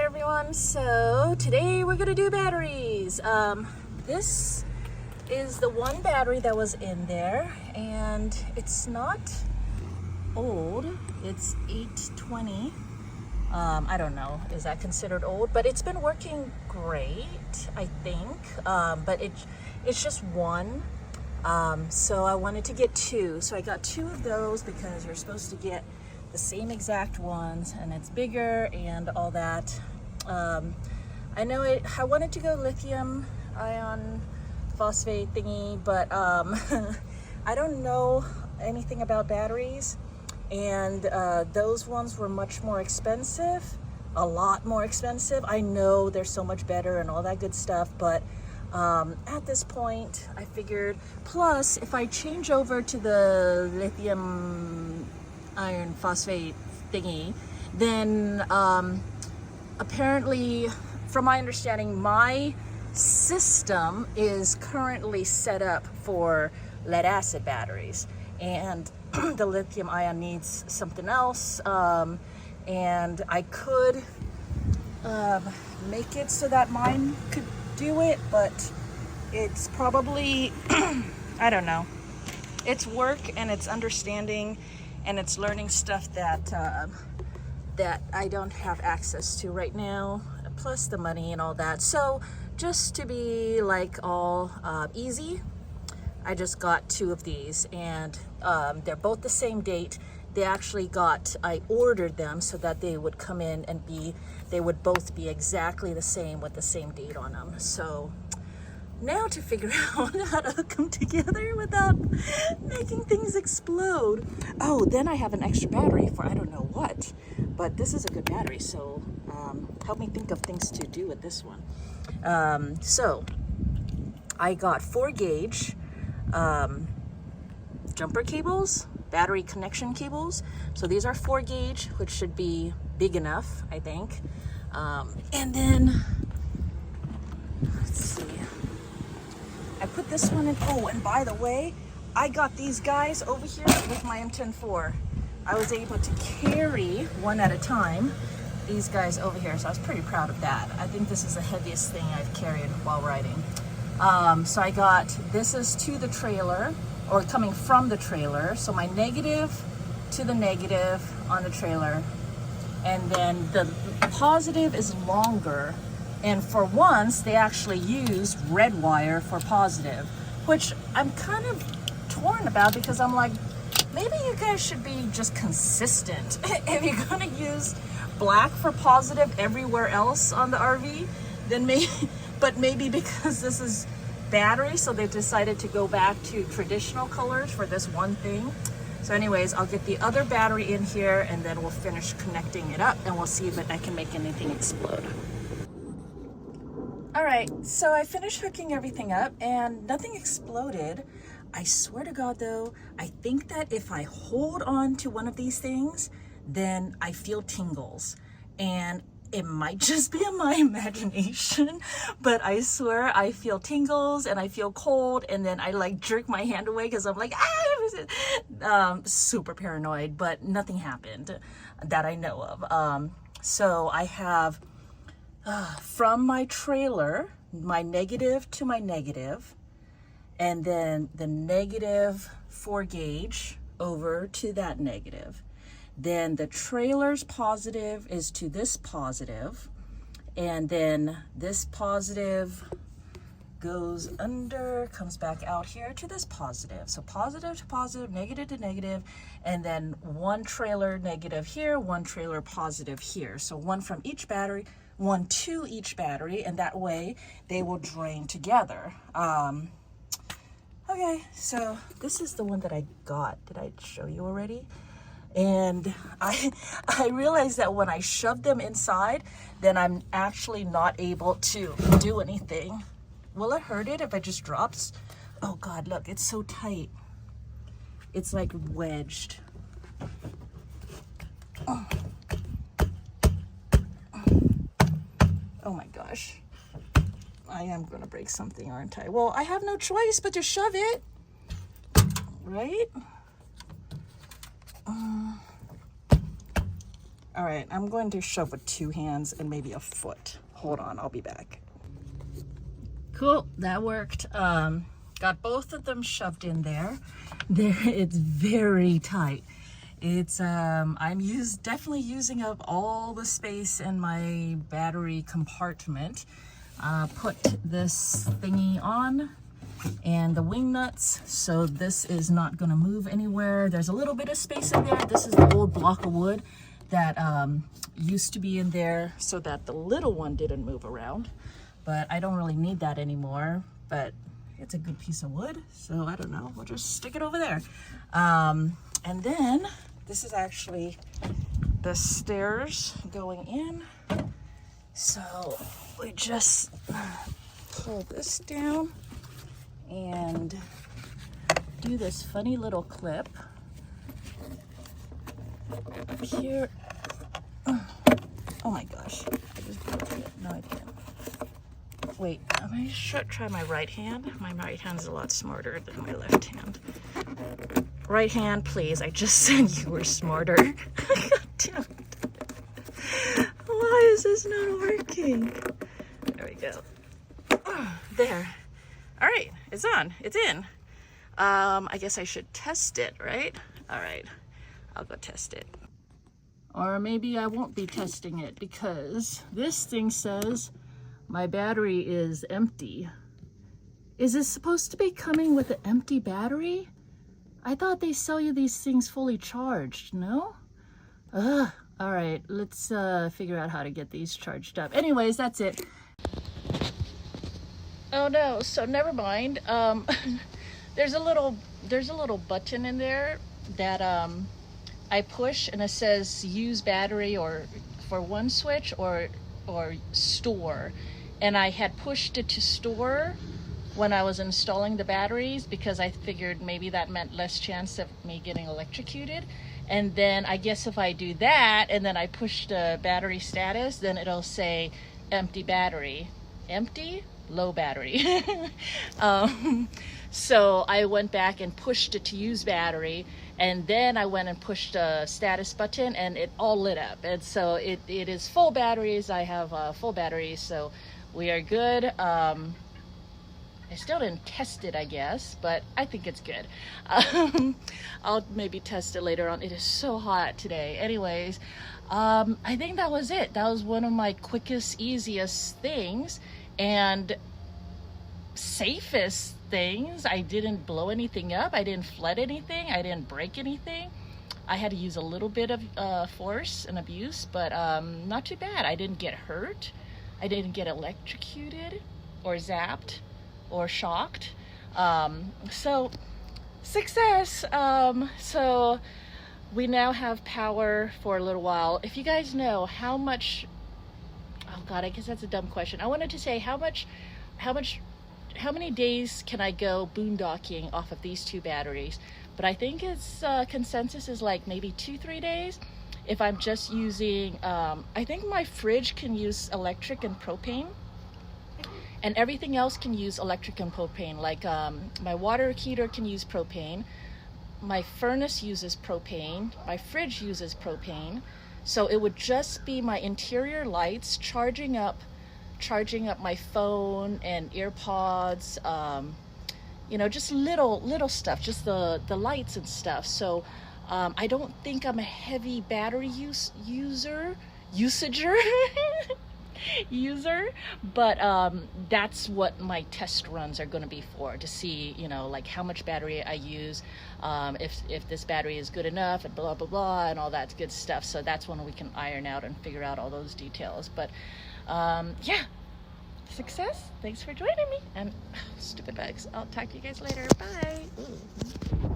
everyone, so today we're gonna do batteries. This is the one battery that was in there, and it's not old. It's 820. I don't know, is that considered old? But it's been working great, I think. But it's just one. So I wanted to get two. So I got two of those because you're supposed to get the same exact ones, and it's bigger and all that. I know I wanted to go lithium ion phosphate thingy, but I don't know anything about batteries, and those ones were much more expensive, a lot more expensive. I know they're so much better and all that good stuff, but at this point I figured, plus if I change over to the lithium iron phosphate thingy, then apparently, from my understanding, my system is currently set up for lead acid batteries, and the lithium ion needs something else, and I could make it so that mine could do it, but it's probably I don't know, it's work and it's understanding and it's learning stuff that that I don't have access to right now, plus the money and all that. So just to be like all easy, I just got two of these, and they're both the same date. They actually I ordered them so that they would come in and they would both be exactly the same with the same date on them. So now to figure out how to hook them together without making things explode. Oh, then I have an extra battery for I don't know what, but this is a good battery, so help me think of things to do with this one. So I got 4-gauge jumper cables, battery connection cables. So these are 4-gauge, which should be big enough, I think. And then let's see, I put this one in. Oh, and by the way, I got these guys over here with my M10-4. I was able to carry one at a time, these guys over here, so I was pretty proud of that. I think this is the heaviest thing I've carried while riding. So I got, this is to the trailer, or coming from the trailer, so my negative to the negative on the trailer, and then the positive is longer. And for once, they actually used red wire for positive, which I'm kind of torn about, because I'm like, maybe you guys should be just consistent. If you're gonna use black for positive everywhere else on the RV, then maybe, but maybe because this is battery, so they decided to go back to traditional colors for this one thing. So anyways, I'll get the other battery in here, and then we'll finish connecting it up, and we'll see if I can make anything explode. All right, so I finished hooking everything up and nothing exploded. I swear to God though, I think that if I hold on to one of these things, then I feel tingles. And it might just be in my imagination, but I swear I feel tingles and I feel cold, and then I like jerk my hand away because I'm like, super paranoid, but nothing happened that I know of. So I have from my trailer, my negative to my negative, and then the negative 4-gauge over to that negative. Then the trailer's positive is to this positive, and then this positive goes under, comes back out here to this positive. So positive to positive, negative to negative, and then one trailer negative here, one trailer positive here. So one from each battery, one to each battery, and that way they will drain together. Okay, so this is the one that I got. Did I show you already? And I realized that when I shove them inside, then I'm actually not able to do anything. Will it hurt it if it just drops? Oh God, look, it's so tight. It's like wedged. Oh my gosh. I am gonna break something, aren't I? Well, I have no choice but to shove it, right? All right, I'm going to shove with 2 hands and maybe a foot. Hold on, I'll be back. Cool, that worked. Got both of them shoved in there. It's very tight. It's I'm definitely using up all the space in my battery compartment. Put this thingy on and the wing nuts, so this is not gonna move anywhere. There's a little bit of space in there. This is the old block of wood that used to be in there so that the little one didn't move around, but I don't really need that anymore. But it's a good piece of wood, so I don't know, we'll just stick it over there. And then this is actually the stairs going in, so we just pull this down and do this funny little clip here. Oh my gosh, I just broke it. No, I didn't. Wait, I'm gonna try my right hand. My right hand is a lot smarter than my left hand. Right hand, please. I just said you were smarter. God damn it. Why is this not working? There we go. There. All right, it's on. It's in. I guess I should test it, right? All right, I'll go test it. Or maybe I won't be testing it because this thing says my battery is empty. Is it supposed to be coming with an empty battery? I thought they sell you these things fully charged, no? All right, let's figure out how to get these charged up. Anyways, that's it. Oh no, so never mind. There's a little button in there that I push and it says use battery or for one switch or store. And I had pushed it to store when I was installing the batteries because I figured maybe that meant less chance of me getting electrocuted. And then I guess if I do that and then I push the battery status, then it'll say empty battery. Empty? Low battery. So I went back and pushed it to use battery, and then I went and pushed the status button and it all lit up. And so it is full batteries. I have full batteries, so we are good. I still didn't test it, I guess, but I think it's good. I'll maybe test it later on. It is so hot today. Anyways, I think that was it. That was one of my quickest, easiest things and safest things. I didn't blow anything up. I didn't flood anything. I didn't break anything. I had to use a little bit of force and abuse, but not too bad. I didn't get hurt. I didn't get electrocuted or zapped or shocked. So success. So we now have power for a little while. If you guys know how much, oh God, I guess that's a dumb question. I wanted to say how many days can I go boondocking off of these 2 batteries? But I think it's consensus is like maybe 2-3 days. If I'm just using, I think my fridge can use electric and propane, and everything else can use electric and propane. Like my water heater can use propane, my furnace uses propane, my fridge uses propane. So it would just be my interior lights charging up my phone and EarPods, you know, just little stuff, just the lights and stuff. So I don't think I'm a heavy battery user, but that's what my test runs are going to be for, to see, you know, like how much battery I use, if this battery is good enough, and blah blah blah and all that good stuff. So that's when we can iron out and figure out all those details. But yeah, success. Thanks for joining me, and stupid bugs. I'll talk to you guys later. Bye. Ooh.